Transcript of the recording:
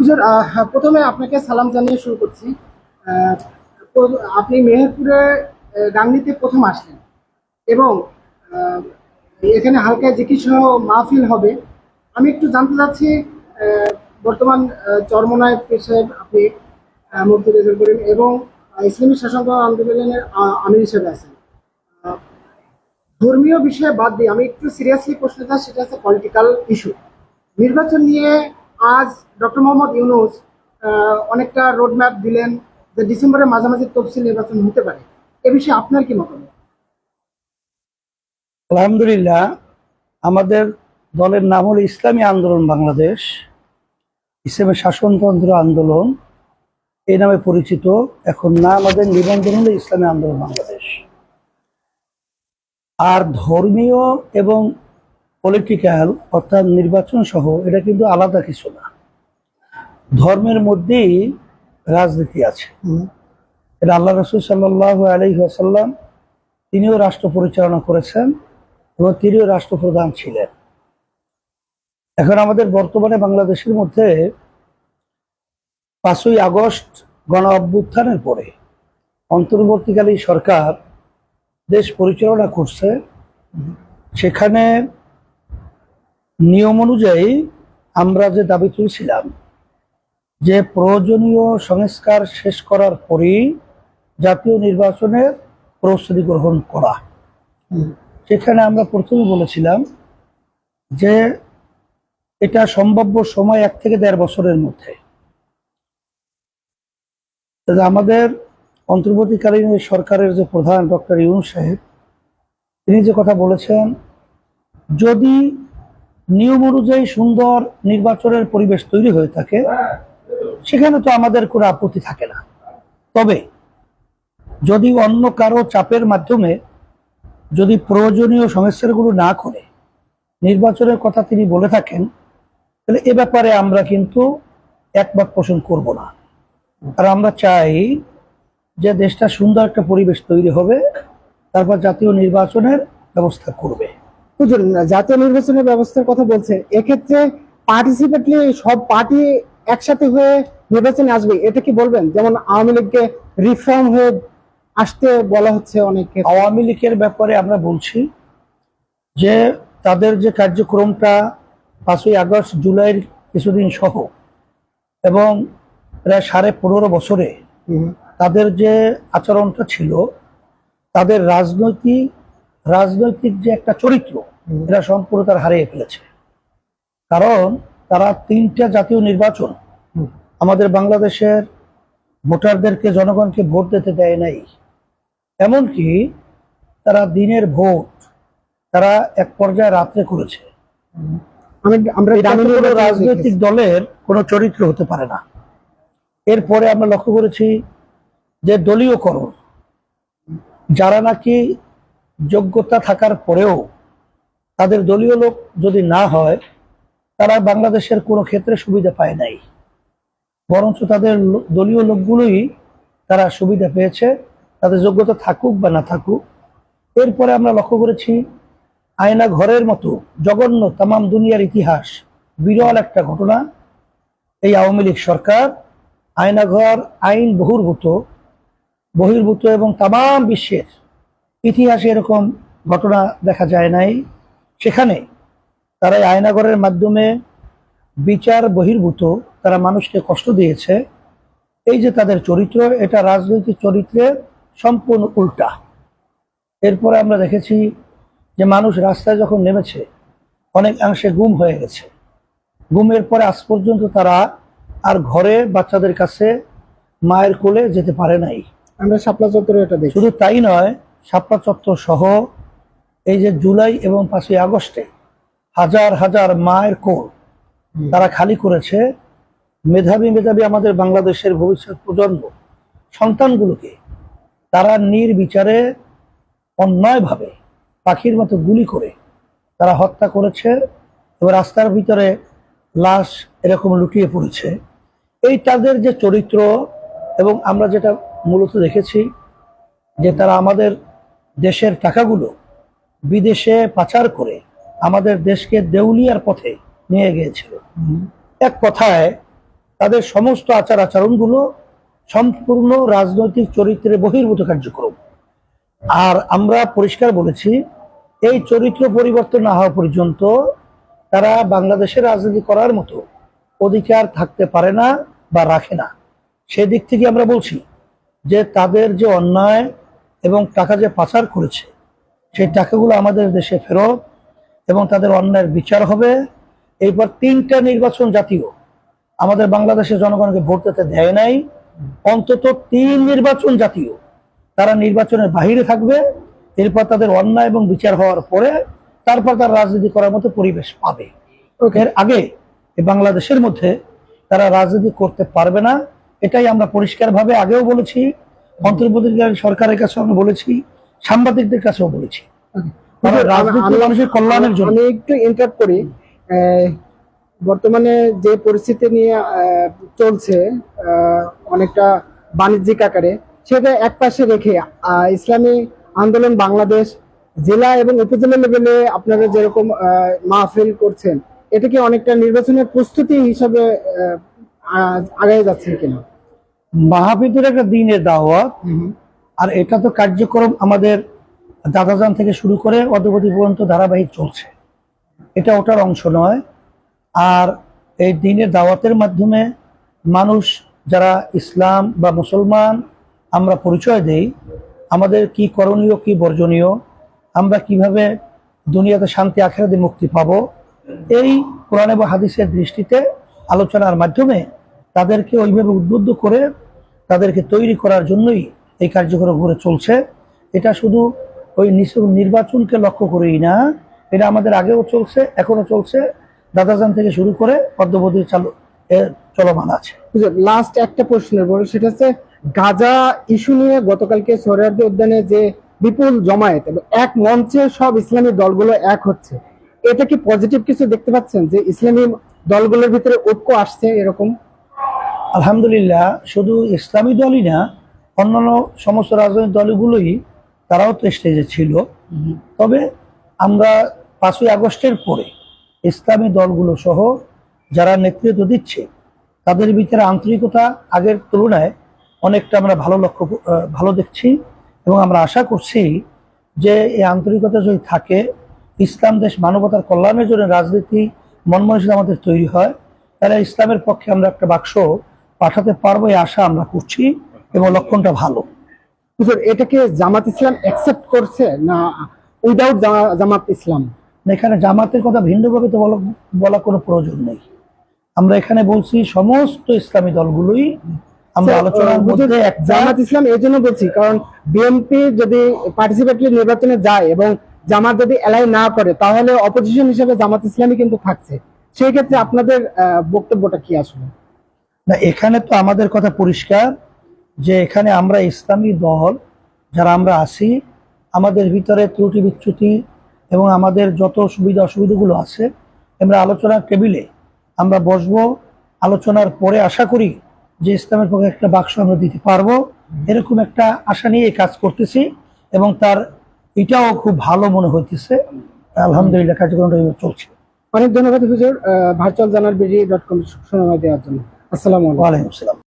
হুজুর, প্রথমে আপনাকে সালাম জানিয়ে শুরু করছি। আহ, আপনি মেহেরপুরে গাংনীতে প্রথম আসলেন এবং আহ, এখানে হালকা জিকির সহ মাহফিল হবে। আমি একটু জানতে চাচ্ছি, বর্তমান চরমোনাই পীর সাহেব আপনি মুফতি রেজাউল করিম এবং ইসলামী শাসন আন্দোলনের আমির হিসেবে আছেন। আহ, ধর্মীয় বিষয়ে বাদ দিয়ে আমি একটু সিরিয়াসলি প্রশ্ন চাই, সেটা হচ্ছে পলিটিক্যাল ইস্যু। নির্বাচন নিয়ে আজ ডক্টর মোহাম্মদ ইউনূস অনেকটা রোডম্যাপ দিলেন যে ডিসেম্বরের মাঝামাঝি তফসিল নির্বাচন হতে পারে। এ বিষয়ে আপনার কি মতামত? আলহামদুলিল্লাহ, আমাদের দলের নাম হলো ইসলামী আন্দোলন বাংলাদেশ, ইসলামী শাসনতন্ত্র আন্দোলন এই নামে পরিচিত। এখন না, আমাদের নিবন্ধন হলো ইসলামী আন্দোলন বাংলাদেশ। আর ধর্মীয় এবং পলিটিক্যাল অর্থাৎ নির্বাচন সহ এটা কিন্তু আলাদা কিছু না, ধর্মের মধ্যেই রাজনীতি আছে। এটা আল্লাহ রাসূল সাল্লাল্লাহু আলাইহি ওয়াসাল্লাম তিনিও রাষ্ট্র পরিচালনা করেছেন এবং তিনিও রাষ্ট্রপ্রধান ছিলেন। এখন আমাদের বর্তমানে বাংলাদেশের মধ্যে 5ই আগস্ট গণ অভ্যুত্থানের পরে অন্তর্বর্তীকালীন সরকার দেশ পরিচালনা করছে। সেখানে নিয়ম অনুযায়ী আমরা যে দাবি তুলছিলাম যে প্রয়োজনীয় সংস্কার শেষ করার পরেই জাতীয় নির্বাচনের প্রস্তুতি গ্রহণ করা, সেখানে আমরা প্রথমে বলেছিলাম যে এটা সম্ভাব্য সময় 1 থেকে 1.5 বছরের মধ্যে। আমাদের অন্তর্বর্তীকালীন সরকারের যে প্রধান ডক্টর ইউনূস সাহেব, তিনি যে কথা বলেছেন, যদি নিয়ম অনুযায়ী সুন্দর নির্বাচনের পরিবেশ তৈরি হয়ে থাকে সেখানে তো আমাদের কোনো আপত্তি থাকে না। তবে যদি অন্য কারো চাপের মাধ্যমে যদি প্রয়োজনীয় সংস্কারগুলো না করে নির্বাচনের কথা তিনি বলে থাকেন, তাহলে এ ব্যাপারে আমরা কিন্তু একমত পোষণ করব না। আর আমরা চাই যে দেশটা সুন্দর একটা পরিবেশ তৈরি হবে, তারপর জাতীয় নির্বাচনের ব্যবস্থা করবে। হুজুর, জাতীয় নির্বাচনের ব্যবস্থার কথা বলছেন, এক্ষেত্রে পার্টিসিপেটলি সব পার্টি একসাথে হয়ে নির্বাচনে আসবে, এটা কি বলবেন? যেমন আওয়ামী লীগকে রিফর্ম হয়ে আসতে বলা হচ্ছে অনেকে। আওয়ামী লীগের ব্যাপারে আমরা বলছি যে তাদের যে কার্যক্রমটা 5ই আগস্ট জুলাইয়ের কিছুদিন সহ এবং প্রায় 15.5 বছরে তাদের যে আচরণটা ছিল, তাদের রাজনৈতিক যে একটা চরিত্র, এটা সম্পূর্ণ তারা হারিয়ে ফেলেছে। কারণ তারা 3টা জাতীয় নির্বাচন আমাদের বাংলাদেশের ভোটারদেরকে, জনগণকে ভোট দিতে দেয় নাই। এমনকি তারা দিনের ভোট তারা এক পর্যায়ে রাত্রে করেছে। আমরা রাজনৈতিক দলের কোনো চরিত্র হতে পারে না। এরপরে আমরা লক্ষ্য করেছি যে দলীয়করণ, যারা নাকি যোগ্যতা থাকার পরেও তাদের দলীয় লোক যদি না হয়, তারা বাংলাদেশের কোনো ক্ষেত্রে সুবিধা পায় নাই, বরঞ্চ তাদের দলীয় লোকগুলোই তারা সুবিধা পেয়েছে, তাদের যোগ্যতা থাকুক বা না থাকুক। এরপরে আমরা লক্ষ্য করেছি আয়না ঘরের মতো জঘন্য, তামাম দুনিয়ার ইতিহাস বিরল একটা ঘটনা, এই আওয়ামী লীগ সরকার আয়নাঘর আইন বহির্ভূত এবং তামাম বিশ্বের ইতিহাসে এরকম ঘটনা দেখা যায় নাই। সেখানে তারা আয়নাঘরের মাধ্যমে বিচার বহির্ভূত তারা মানুষকে কষ্ট দিয়েছে। এই যে তাদের চরিত্র, এটা রাজনৈতিক চরিত্রের সম্পূর্ণ উল্টা। এরপরে আমরা দেখেছি যে মানুষ রাস্তায় যখন নেমেছে অনেকাংশে গুম হয়ে গেছে। গুমের পরে আজ পর্যন্ত তারা আর ঘরে বাচ্চাদের কাছে মায়ের কোলে যেতে পারে নাই। আমরা শাপলা চত্বরে এটা দেখি। শুধু তাই নয়, শাপলা চত্বর সহ এই যে জুলাই এবং 5ই আগস্টে হাজার হাজার মায়ের কোল তারা খালি করেছে। মেধাবী আমাদের বাংলাদেশের ভবিষ্যৎ প্রজন্ম সন্তানগুলোকে তারা নির্বিচারে অন্যায়ভাবে পাখির মতো গুলি করে তারা হত্যা করেছে এবং রাস্তার ভিতরে লাশ এরকম লুটিয়ে পড়েছে। এই তাদের যে চরিত্র, এবং আমরা যেটা মূলত দেখেছি যে তারা আমাদের দেশের টাকাগুলো বিদেশে পাচার করে আমাদের দেশকে দেউলিয়ার পথে নিয়ে গিয়েছিল। এক কথায় তাদের সমস্ত আচার আচরণগুলো সম্পূর্ণ রাজনৈতিক চরিত্রের বহির্ভূত কার্যক্রম। আর আমরা পরিষ্কার বলেছি, এই চরিত্র পরিবর্তন না হওয়া পর্যন্ত তারা বাংলাদেশের রাজনীতি করার মতো অধিকার থাকতে পারে না বা রাখে না। সেদিক থেকে আমরা বলছি যে তাদের যে অন্যায় এবং টাকা যে পাচার করেছে, সেই টাকাগুলো আমাদের দেশে ফেরত এবং তাদের অন্যায়ের বিচার হবে। এরপর 3টা নির্বাচন জাতীয় আমাদের বাংলাদেশের জনগণকে ভোট দিতে দেয় নাই, অন্তত 3 নির্বাচন জাতীয় তারা নির্বাচনের বাহিরে থাকবে। এরপর তাদের অন্যায় এবং বিচার হওয়ার পরে তারপর তারা রাজনীতি করার মতো পরিবেশ পাবে। এর আগে এই বাংলাদেশের মধ্যে তারা রাজনীতি করতে পারবে না। এটাই আমরা পরিষ্কারভাবে আগেও বলেছি, অন্তর্বর্তীকালীন সরকারের কাছে আমরা বলেছি, সাংবাদিকদের কাছেও বলেছি। তারা রাজনীতি মানুষের কল্যাণের জন্য। আমি একটু ইন্টারাপ্ট করি। বর্তমানে যে পরিস্থিতি নিয়ে চলছে অনেকটা বাণিজ্যিক আকারে, সেটা একপাশে রেখে ইসলামী আন্দোলন বাংলাদেশ জেলা এবং উপজেলা লেভেলে আপনারা যেরকম মাহফিল করছেন, এটা কি অনেকটা নির্বাচনের প্রস্তুতি হিসাবে আগায় যাচ্ছে কিনা? মাহফিলের একটা দিনের দাওয়াত, আর এটা তো কার্যক্রম আমাদের দাদাজান থেকে শুরু করে অদ্যাবধি পর্যন্ত ধারাবাহিক চলছে। এটা ওটার অংশ নয়। আর এই দিনের দাওয়াতের মাধ্যমে মানুষ যারা ইসলাম বা মুসলমান আমরা পরিচয় দেই, আমাদের কি করণীয় কি বর্জনীয়, আমরা কিভাবে দুনিয়াতে শান্তি আখিরাতে মুক্তি পাবো, এই কোরআন এবং হাদিসের দৃষ্টিতে আলোচনার মাধ্যমে তাদেরকে ওইভাবে উদ্বুদ্ধ করে তাদেরকে তৈরি করার জন্যই এই কার্যক্রম ঘুরে চলছে। এটা শুধু ওই নির্বাচনকে লক্ষ্য করেই না, এটা আমাদের আগেও চলছে, এখনো চলছে, দাদাজান থেকে শুরু করে অদ্যাবধি চলমান আছে। লাস্ট একটা প্রশ্নের বড়, সেটা হচ্ছে গাজা ইস্যু নিয়ে গতকালকে সোহরাওয়ার্দী উদ্যানে যে বিপুল জমায়েত এবং এক মঞ্চে সব ইসলামী দলগুলো এক হচ্ছে, এটা কি পজিটিভ কিছু দেখতে পাচ্ছেন যে ইসলামী দলগুলোর ভিতরে ঐক্য আসছে এরকম? আলহামদুলিল্লাহ, শুধু ইসলামী দলই না, অন্যান্য সমস্ত রাজনৈতিক দলগুলোই তারাও তো স্টেজে ছিল। তবে আমরা 5ই আগস্টের পরে ইসলামী দলগুলো সহ যারা নেতৃত্ব দিচ্ছে তাদের ভিতরে আন্তরিকতা আগের তুলনায় অনেকটা আমরা ভালো দেখছি এবং আমরা আশা করছি যে এই আন্তরিকতা যদি থাকে, ইসলাম দেশ মানবতার কল্যাণের জন্য রাজনীতি মন মানসিকতা আমাদের তৈরি হয়, তাহলে ইসলামের পক্ষে আমরা একটা বাক্স পাঠাতে পারবো, এই আশা আমরা করছি এবং লক্ষণটা ভালো। এটাকে জামাত ইসলাম অ্যাকসেপ্ট করছে না উইদাউট জামাত ইসলাম? এখানে জামাতের কথা ভিন্নভাবে তো বলা কোনো প্রয়োজন নেই। আমরা এখানে বলছি সমস্ত ইসলামী দলগুলোই আমরা আলোচনার মধ্যে। জামাত ইসলাম এই জন্য বলছি কারণ বিএনপি যদি পার্টিসিপেটরি নির্বাচনে যায় এবং জামাত যদি এলাই না করে, তাহলে অপোজিশন হিসেবে জামাত ইসলামী কিন্তু থাকছে। সেই ক্ষেত্রে আপনাদের বক্তব্যটা কি আসলে? না, এখানে তো আমাদের কথা পরিষ্কার যে এখানে আমরা ইসলামী দল যারা আমরা আছি, আমাদের ভিতরে ত্রুটি বিচ্যুতি এবং আমাদের যত সুবিধা অসুবিধাগুলো আছে, আমরা আলোচনার টেবিলে আমরা বসবো। আলোচনার পরে আশা করি যে ইসলামের পক্ষে একটা বাক্স আমরা দিতে পারবো, এরকম একটা আশা নিয়ে কাজ করতেছি এবং তার এটাও খুব ভালো মনে হইতেছে। আলহামদুলিল্লাহ, কার্যক্রমটা চলছে। অনেক ধন্যবাদ হুজুর ভার্চুয়াল জানার বিডি.com সময় দেওয়ার জন্য। আসসালামু আলাইকুম। ওয়ালাইকুম আসসালাম।